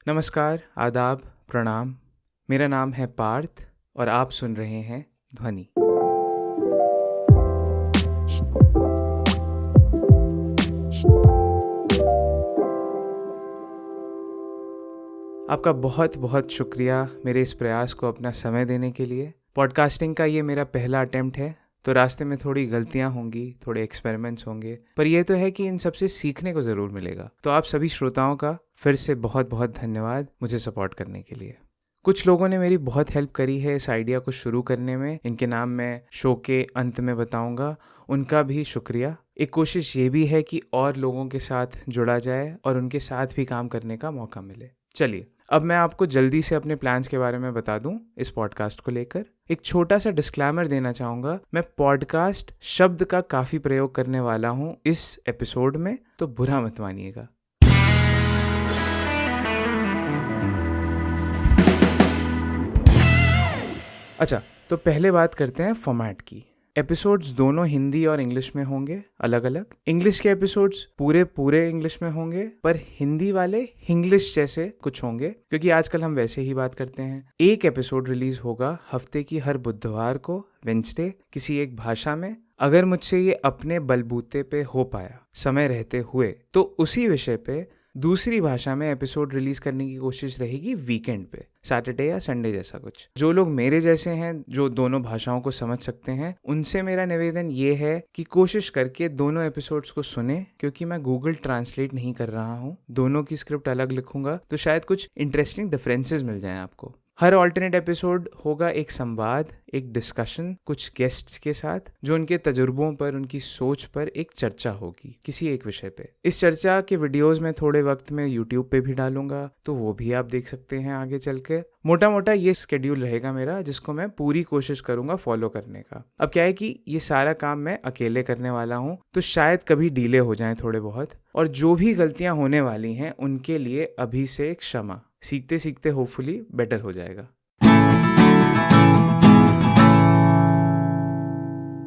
नमस्कार, आदाब, प्रणाम। मेरा नाम है पार्थ और आप सुन रहे हैं ध्वनि। आपका बहुत बहुत शुक्रिया मेरे इस प्रयास को अपना समय देने के लिए। पॉडकास्टिंग का ये मेरा पहला अटेम्प्ट है, तो रास्ते में थोड़ी गलतियां होंगी, थोड़े एक्सपेरिमेंट्स होंगे, पर यह तो है कि इन सबसे सीखने को ज़रूर मिलेगा। तो आप सभी श्रोताओं का फिर से बहुत बहुत धन्यवाद मुझे सपोर्ट करने के लिए। कुछ लोगों ने मेरी बहुत हेल्प करी है इस आइडिया को शुरू करने में, इनके नाम मैं शो के अंत में बताऊंगा। उनका भी शुक्रिया। एक कोशिश ये भी है कि और लोगों के साथ जुड़ा जाए और उनके साथ भी काम करने का मौका मिले। चलिए, अब मैं आपको जल्दी से अपने प्लान्स के बारे में बता दूं इस पॉडकास्ट को लेकर। एक छोटा सा डिस्क्लेमर देना चाहूँगा, मैं पॉडकास्ट शब्द का काफ़ी प्रयोग करने वाला हूँ इस एपिसोड में, तो बुरा मत मानिएगा। अच्छा, तो पहले बात करते हैं फॉर्मेट की। एपिसोड्स दोनों हिंदी और इंग्लिश में होंगे, अलग अलग। इंग्लिश के एपिसोड्स पूरे इंग्लिश में होंगे, पर हिंदी वाले हिंग्लिश जैसे कुछ होंगे, क्योंकि आजकल हम वैसे ही बात करते हैं। एक एपिसोड रिलीज होगा हफ्ते की हर बुधवार को, वेंसडे, किसी एक भाषा में। अगर मुझसे ये अपने बलबूते पे हो पाया समय रहते हुए, तो उसी विषय पे दूसरी भाषा में एपिसोड रिलीज करने की कोशिश रहेगी वीकेंड पे, सैटरडे या संडे जैसा कुछ। जो लोग मेरे जैसे हैं, जो दोनों भाषाओं को समझ सकते हैं, उनसे मेरा निवेदन ये है कि कोशिश करके दोनों एपिसोड्स को सुने, क्योंकि मैं गूगल ट्रांसलेट नहीं कर रहा हूँ। दोनों की स्क्रिप्ट अलग लिखूंगा, तो शायद कुछ इंटरेस्टिंग डिफरेंसेस मिल जाएं आपको। हर ऑल्टरनेट एपिसोड होगा एक संवाद, एक डिस्कशन कुछ गेस्ट्स के साथ, जो उनके तजुर्बों पर, उनकी सोच पर एक चर्चा होगी किसी एक विषय पे। इस चर्चा के वीडियोस में थोड़े वक्त में यूट्यूब पे भी डालूंगा, तो वो भी आप देख सकते हैं आगे चल के। मोटा मोटा ये स्केड्यूल रहेगा मेरा, जिसको मैं पूरी कोशिश करूंगा फॉलो करने का। अब क्या है कि ये सारा काम मैं अकेले करने वाला हूँ, तो शायद कभी डीले हो जाए थोड़े बहुत, और जो भी गलतियां होने वाली हैं उनके लिए अभी से क्षमा। सीखते सीखते होपफुली बेटर हो जाएगा।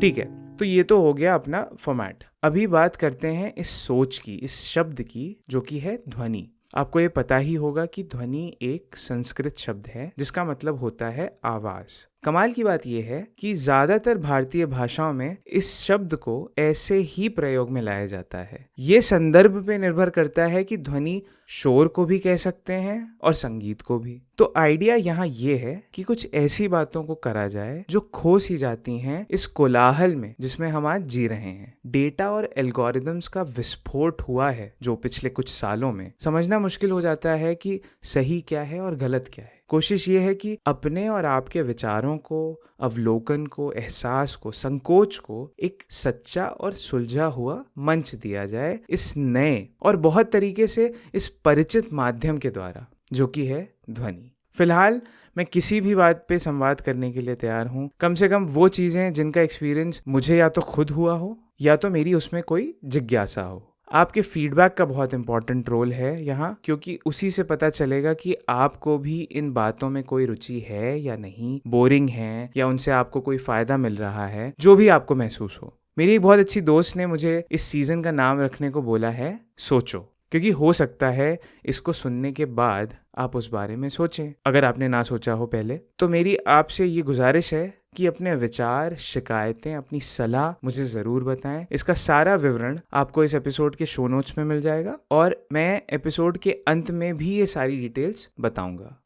ठीक है, तो ये तो हो गया अपना फॉर्मेट। अभी बात करते हैं इस सोच की, इस शब्द की, जो कि है ध्वनि। आपको ये पता ही होगा कि ध्वनि एक संस्कृत शब्द है जिसका मतलब होता है आवाज। कमाल की बात यह है कि ज्यादातर भारतीय भाषाओं में इस शब्द को ऐसे ही प्रयोग में लाया जाता है। ये संदर्भ पे निर्भर करता है कि ध्वनि शोर को भी कह सकते हैं और संगीत को भी। तो आइडिया यहाँ ये है कि कुछ ऐसी बातों को करा जाए जो खो सी जाती हैं इस कोलाहल में जिसमें हम आज जी रहे हैं। डेटा और एल्गोरिदम्स का विस्फोट हुआ है जो पिछले कुछ सालों में, समझना मुश्किल हो जाता है कि सही क्या है और गलत क्या है। कोशिश ये है कि अपने और आपके विचारों को, अवलोकन को, एहसास को, संकोच को एक सच्चा और सुलझा हुआ मंच दिया जाए इस नए और बहुत तरीके से इस परिचित माध्यम के द्वारा, जो कि है ध्वनि। फिलहाल मैं किसी भी बात पे संवाद करने के लिए तैयार हूँ, कम से कम वो चीज़ें जिनका एक्सपीरियंस मुझे या तो खुद हुआ हो या तो मेरी उसमें कोई जिज्ञासा हो। आपके फीडबैक का बहुत इंपॉर्टेंट रोल है यहाँ, क्योंकि उसी से पता चलेगा कि आपको भी इन बातों में कोई रुचि है या नहीं, बोरिंग है या उनसे आपको कोई फायदा मिल रहा है, जो भी आपको महसूस हो। मेरी एक बहुत अच्छी दोस्त ने मुझे इस सीजन का नाम रखने को बोला है सोचो, क्योंकि हो सकता है इसको सुनने के बाद आप उस बारे में सोचें, अगर आपने ना सोचा हो पहले। तो मेरी आपसे ये गुजारिश है कि अपने विचार, शिकायतें, अपनी सलाह मुझे ज़रूर बताएं। इसका सारा विवरण आपको इस एपिसोड के शो नोट्स में मिल जाएगा, और मैं एपिसोड के अंत में भी ये सारी डिटेल्स बताऊंगा।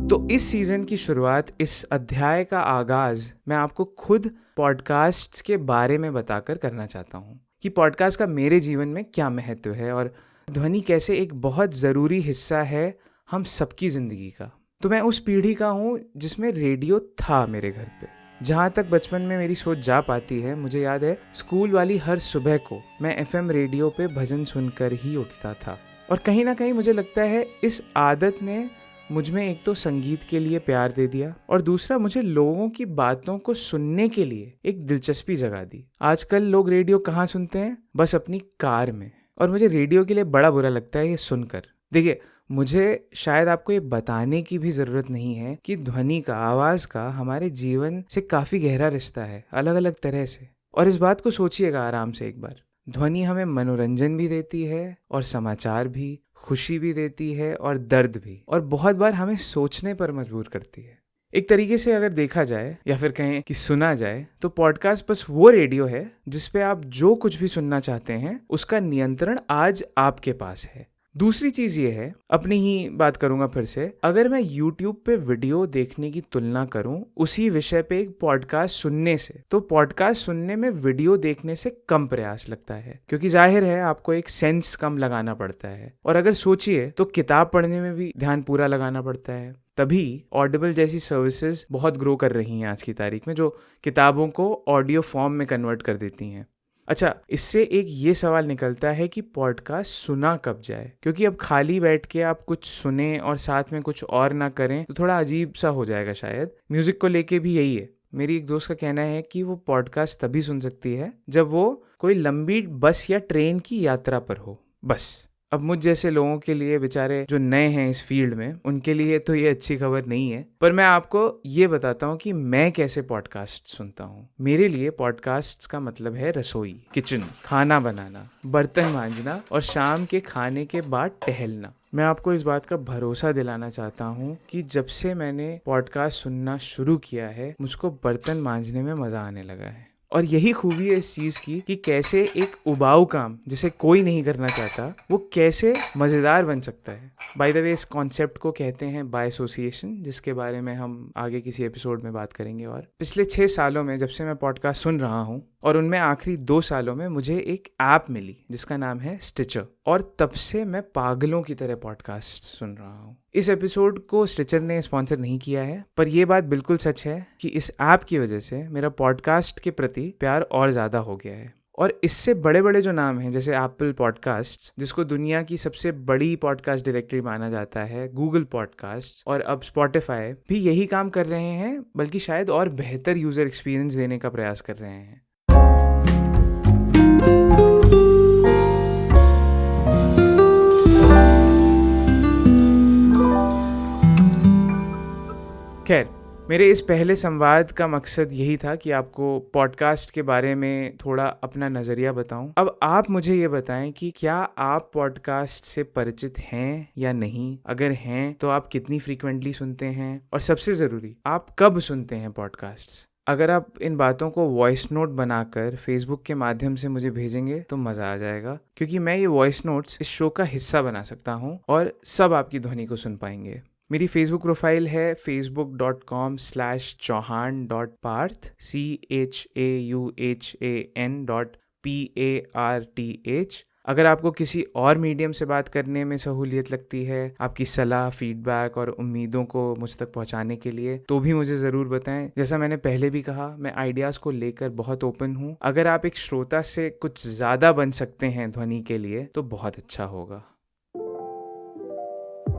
तो इस सीजन की शुरुआत, इस अध्याय का आगाज मैं आपको खुद पॉडकास्ट्स के बारे में बताकर करना चाहता हूँ कि पॉडकास्ट का मेरे जीवन में क्या महत्व है और ध्वनि कैसे एक बहुत ज़रूरी हिस्सा है हम सबकी ज़िंदगी का। तो मैं उस पीढ़ी का हूँ जिसमें रेडियो था मेरे घर पे। जहाँ तक बचपन में मेरी सोच जा पाती है, मुझे याद है स्कूल वाली हर सुबह को मैं FM रेडियो पे भजन सुनकर ही उठता था। और कहीं ना कहीं मुझे लगता है इस आदत ने मुझ में एक तो संगीत के लिए प्यार दे दिया, और दूसरा मुझे लोगों की बातों को सुनने के लिए एक दिलचस्पी जगा दी। आजकल लोग रेडियो कहाँ सुनते हैं? बस अपनी कार में। और मुझे रेडियो के लिए बड़ा बुरा लगता है ये सुनकर। देखिए, मुझे शायद आपको ये बताने की भी ज़रूरत नहीं है कि ध्वनि का, आवाज़ का हमारे जीवन से काफ़ी गहरा रिश्ता है, अलग अलग तरह से। और इस बात को सोचिएगा आराम से एक बार। ध्वनि हमें मनोरंजन भी देती है और समाचार भी, खुशी भी देती है और दर्द भी, और बहुत बार हमें सोचने पर मजबूर करती है। एक तरीके से अगर देखा जाए या फिर कहें कि सुना जाए तो पॉडकास्ट बस वो रेडियो है जिस पे आप जो कुछ भी सुनना चाहते हैं उसका नियंत्रण आज आपके पास है। दूसरी चीज़ ये है, अपनी ही बात करूंगा फिर से, अगर मैं YouTube पे वीडियो देखने की तुलना करूं उसी विषय पे एक पॉडकास्ट सुनने से, तो पॉडकास्ट सुनने में वीडियो देखने से कम प्रयास लगता है, क्योंकि जाहिर है आपको एक सेंस कम लगाना पड़ता है। और अगर सोचिए तो किताब पढ़ने में भी ध्यान पूरा लगाना पड़ता है। तभी ऑडिबल जैसी सर्विसेज बहुत ग्रो कर रही हैं आज की तारीख में, जो किताबों को ऑडियो फॉर्म में कन्वर्ट कर देती हैं। अच्छा, इससे एक ये सवाल निकलता है कि पॉडकास्ट सुना कब जाए, क्योंकि अब खाली बैठ के आप कुछ सुने और साथ में कुछ और ना करें तो थोड़ा अजीब सा हो जाएगा शायद। म्यूजिक को लेके भी यही है। मेरी एक दोस्त का कहना है कि वो पॉडकास्ट तभी सुन सकती है जब वो कोई लंबी बस या ट्रेन की यात्रा पर हो, बस। अब मुझ जैसे लोगों के लिए, बेचारे जो नए हैं इस फील्ड में, उनके लिए तो ये अच्छी खबर नहीं है। पर मैं आपको ये बताता हूँ कि मैं कैसे पॉडकास्ट सुनता हूँ। मेरे लिए पॉडकास्ट का मतलब है रसोई, किचन, खाना बनाना, बर्तन मांजना और शाम के खाने के बाद टहलना। मैं आपको इस बात का भरोसा दिलाना चाहता हूँ कि जब से मैंने पॉडकास्ट सुनना शुरू किया है, मुझको बर्तन मांजने में मजा आने लगा है। और यही खूबी है इस चीज़ की कि कैसे एक उबाऊ काम जिसे कोई नहीं करना चाहता, वो कैसे मज़ेदार बन सकता है। बाय द वे, इस कॉन्सेप्ट को कहते हैं बाय एसोसिएशन, जिसके बारे में हम आगे किसी एपिसोड में बात करेंगे। और पिछले 6 सालों में जब से मैं पॉडकास्ट सुन रहा हूँ, और उनमें आखिरी 2 सालों में मुझे एक ऐप मिली जिसका नाम है स्टिचर, और तब से मैं पागलों की तरह पॉडकास्ट सुन रहा हूँ। इस एपिसोड को स्टिचर ने स्पॉन्सर नहीं किया है, पर यह बात बिल्कुल सच है कि इस ऐप की वजह से मेरा पॉडकास्ट के प्रति प्यार और ज़्यादा हो गया है। और इससे बड़े बड़े जो नाम हैं, जैसे एप्पल पॉडकास्ट, जिसको दुनिया की सबसे बड़ी पॉडकास्ट डायरेक्टरी माना जाता है, गूगल पॉडकास्ट और अब स्पॉटिफाई भी यही काम कर रहे हैं, बल्कि शायद और बेहतर यूज़र एक्सपीरियंस देने का प्रयास कर रहे हैं। खैर, मेरे इस पहले संवाद का मकसद यही था कि आपको पॉडकास्ट के बारे में थोड़ा अपना नज़रिया बताऊं। अब आप मुझे ये बताएं कि क्या आप पॉडकास्ट से परिचित हैं या नहीं। अगर हैं तो आप कितनी फ्रीक्वेंटली सुनते हैं, और सबसे ज़रूरी, आप कब सुनते हैं पॉडकास्ट। अगर आप इन बातों को वॉइस नोट बनाकर फेसबुक के माध्यम से मुझे भेजेंगे तो मज़ा आ जाएगा, क्योंकि मैं ये वॉइस नोट्स इस शो का हिस्सा बना सकता हूँ और सब आपकी ध्वनि को सुन पाएंगे। मेरी फेसबुक प्रोफाइल है facebook.com/chauhan.parth CHAUHAN.PARTH। अगर आपको किसी और मीडियम से बात करने में सहूलियत लगती है, आपकी सलाह, फीडबैक और उम्मीदों को मुझ तक पहुंचाने के लिए, तो भी मुझे ज़रूर बताएं। जैसा मैंने पहले भी कहा, मैं आइडियाज़ को लेकर बहुत ओपन हूं। अगर आप एक श्रोता से कुछ ज़्यादा बन सकते हैं ध्वनि के लिए, तो बहुत अच्छा होगा।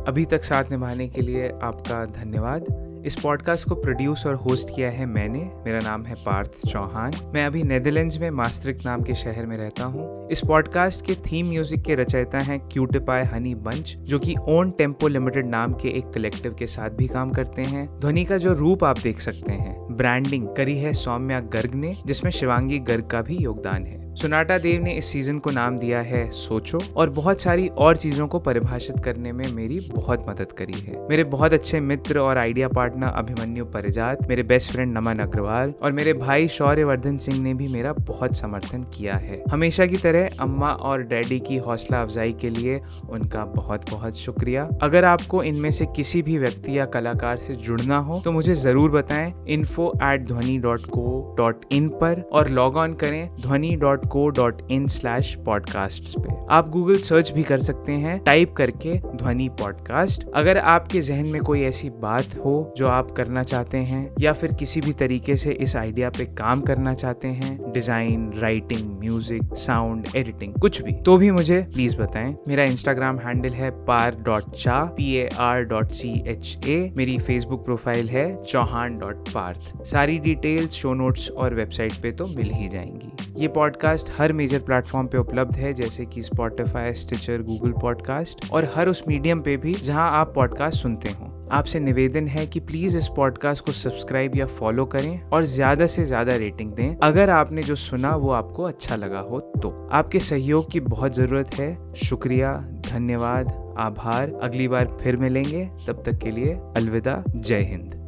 अभी तक साथ निभाने के लिए आपका धन्यवाद। इस पॉडकास्ट को प्रोड्यूस और होस्ट किया है मैंने। मेरा नाम है पार्थ चौहान। मैं अभी नेदरलैंड्स में मास्ट्रिक्ट नाम के शहर में रहता हूँ। इस पॉडकास्ट के थीम म्यूजिक के रचयिता हैं क्यूटिपाई हनी बंच, जो कि ओन टेम्पो लिमिटेड नाम के एक कलेक्टिव के साथ भी काम करते हैं। ध्वनि का जो रूप आप देख सकते हैं, ब्रांडिंग करी है सौम्या गर्ग ने, जिसमें शिवांगी गर्ग का भी योगदान है। सुनाटा देव ने इस सीजन को नाम दिया है सोचो, और बहुत सारी और चीजों को परिभाषित करने में मेरी बहुत मदद करी है। मेरे बहुत अच्छे मित्र और आइडिया पार्टनर अभिमन्यु परिजात, मेरे बेस्ट फ्रेंड नमन अग्रवाल और मेरे भाई शौर्यवर्धन सिंह ने भी मेरा बहुत समर्थन किया है। हमेशा की तरह अम्मा और डैडी की हौसला अफजाई के लिए उनका बहुत बहुत शुक्रिया। अगर आपको इनमें से किसी भी व्यक्ति या कलाकार से जुड़ना हो तो मुझे जरूर बताएं। info@dhwani.co.in पर, और लॉग ऑन करें dhwani.co.in/podcasts पे। आप गूगल सर्च भी कर सकते हैं, टाइप करके ध्वनि पॉडकास्ट। अगर आपके जहन में कोई ऐसी बात हो जो आप करना चाहते हैं, या फिर किसी भी तरीके से इस आइडिया पे काम करना चाहते हैं, design, writing, music, sound, editing, कुछ भी, तो भी मुझे प्लीज बताएं। मेरा इंस्टाग्राम हैंडल है par.cha PAR.CHA। मेरी फेसबुक प्रोफाइल है chauhan.parth। सारी डिटेल्स शो नोट्स और वेबसाइट पे तो मिल ही जाएंगी। ये पॉडकास्ट पॉडकास्ट हर मेजर प्लेटफॉर्म पे उपलब्ध है, जैसे कि स्पॉटिफाई, स्टिचर, गूगल पॉडकास्ट और हर उस मीडियम पे भी जहां आप पॉडकास्ट सुनते हो। आपसे निवेदन है कि प्लीज इस पॉडकास्ट को सब्सक्राइब या फॉलो करें और ज्यादा से ज्यादा रेटिंग दें अगर आपने जो सुना वो आपको अच्छा लगा हो तो। आपके सहयोग की बहुत जरूरत है। शुक्रिया, धन्यवाद, आभार। अगली बार फिर मिलेंगे, तब तक के लिए अलविदा, जय हिंद।